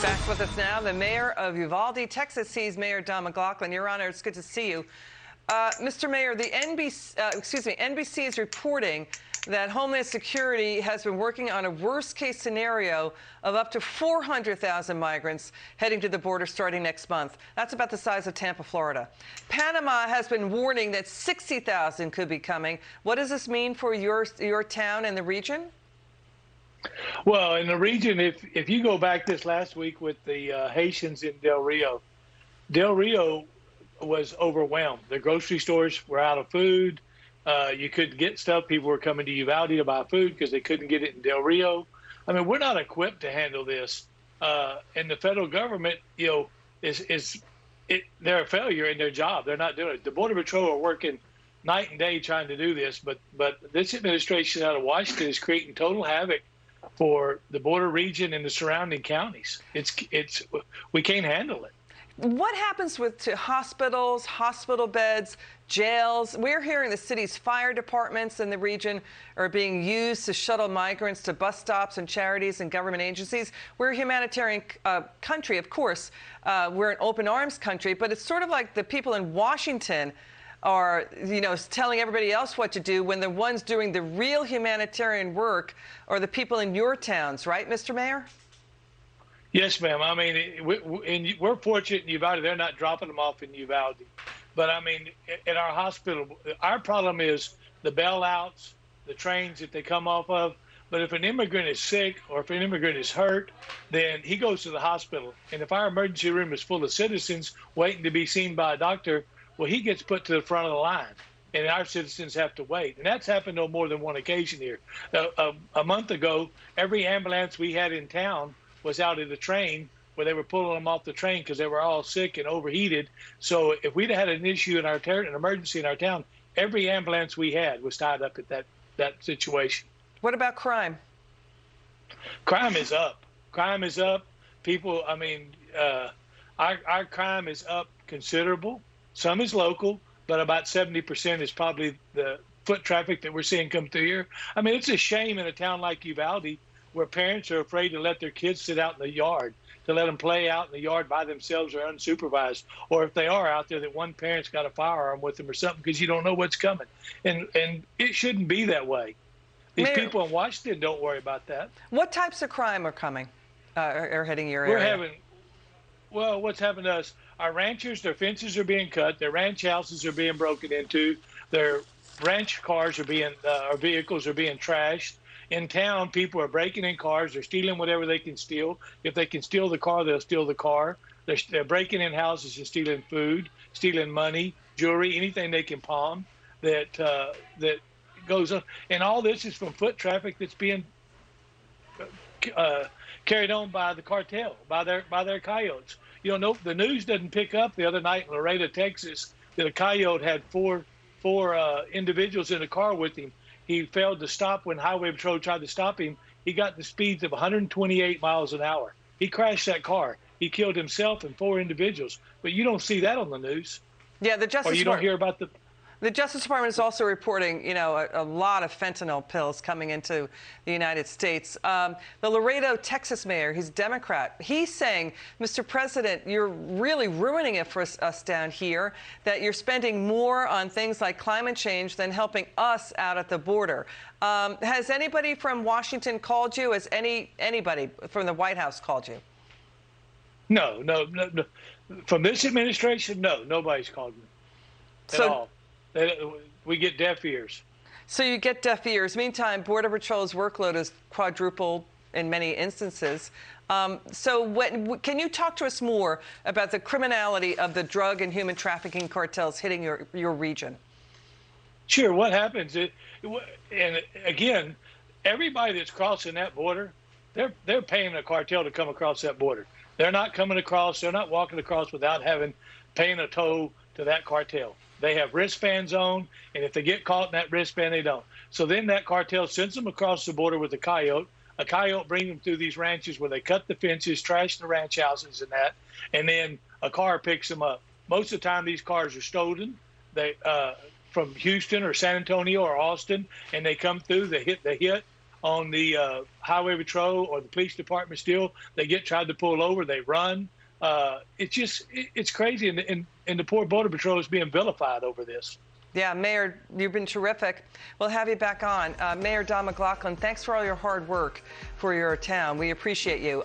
Back with us now, the mayor of Uvalde, Texas. He's Mayor Don McLaughlin. Your Honor, it's good to see you. Mr. Mayor, the NBC is reporting that Homeland Security has been working on a worst-case scenario of up to 400,000 migrants heading to the border starting next month. That's about the size of Tampa, Florida. Panama has been warning that 60,000 could be coming. What does this mean for your town and the region? Well, in the region, if you go back this last week with the Haitians in Del Rio was overwhelmed. The grocery stores were out of food. You couldn't get stuff. People were coming to Uvalde to buy food because they couldn't get it in Del Rio. I mean, we're not equipped to handle this. And the federal government, they're a failure in their job. They're not doing it. The Border Patrol are working night and day trying to do this, but this administration out of Washington is creating total havoc for the border region and the surrounding counties. We can't handle it. What happens to hospitals, hospital beds, jails? We're hearing the city's fire departments in the region are being used to shuttle migrants to bus stops and charities and government agencies. We're a humanitarian country, of course. We're an open arms country, but it's sort of like the people in Washington are, telling everybody else what to do when the ones doing the real humanitarian work are the people in your towns, right, Mr. Mayor? Yes, ma'am. I mean, we're fortunate in Uvalde. They're not dropping them off in Uvalde. But, I mean, in our hospital, our problem is the bailouts, the trains that they come off of. But if an immigrant is sick or if an immigrant is hurt, then he goes to the hospital. And if our emergency room is full of citizens waiting to be seen by a doctor, well, he gets put to the front of the line, and our citizens have to wait. And that's happened on more than one occasion here. A month ago, every ambulance we had in town was out of the train where they were pulling them off the train because they were all sick and overheated. So if we'd had an issue in our an emergency in our town, every ambulance we had was tied up at that situation. What about crime? Crime is up. Crime is up. People, I mean, our crime is up considerable. Some is local, but about 70% is probably the foot traffic that we're seeing come through here. I mean, it's a shame in a town like Uvalde where parents are afraid to let their kids sit out in the yard, to let them play out in the yard by themselves or unsupervised. Or if they are out there, that one parent's got a firearm with them or something because you don't know what's coming. And it shouldn't be that way. These Mayor, people in Washington don't worry about that. What types of crime are coming, are hitting your area? What's happened to us? Our ranchers, their fences are being cut. Their ranch houses are being broken into. Their ranch cars or vehicles are being trashed. In town, people are breaking in cars. They're stealing whatever they can steal. If they can steal the car, they'll steal the car. They're breaking in houses and stealing food, stealing money, jewelry, anything they can palm that goes on. And all this is from foot traffic that's being carried on by the cartel, by their coyotes. The news doesn't pick up the other night in Laredo, Texas, that a coyote had four individuals in a car with him. He failed to stop when Highway Patrol tried to stop him. He got the speeds of 128 miles an hour. He crashed that car. He killed himself and 4 individuals. But you don't see that on the news. Yeah, the Justice Or you don't hear about the... The Justice Department is also reporting, a lot of fentanyl pills coming into the United States. The Laredo, Texas mayor, he's a Democrat. He's saying, Mr. President, you're really ruining it for us down here, that you're spending more on things like climate change than helping us out at the border. Has anybody from Washington called you? Has anybody from the White House called you? No. From this administration, no, nobody's called me at all. We get deaf ears. So you get deaf ears. Meantime, Border Patrol's workload is quadrupled in many instances. Can you talk to us more about the criminality of the drug and human trafficking cartels hitting your region? Sure. What happens? And again, everybody that's crossing that border, they're paying a cartel to come across that border. They're not coming across. They're not walking across without paying a toll to that cartel. They have wristbands on, and if they get caught in that wristband, they don't. So then that cartel sends them across the border with a coyote. A coyote brings them through these ranches where they cut the fences, trash the ranch houses and that, and then a car picks them up. Most of the time, these cars are stolen. They from Houston or San Antonio or Austin, and they come through. They hit on the highway patrol or the police department. Still, they get tried to pull over, they run. It's crazy, and the poor border patrol is being vilified over this. Yeah, Mayor, you've been terrific. We'll have you back on. Mayor Don McLaughlin, thanks for all your hard work for your town. We appreciate you.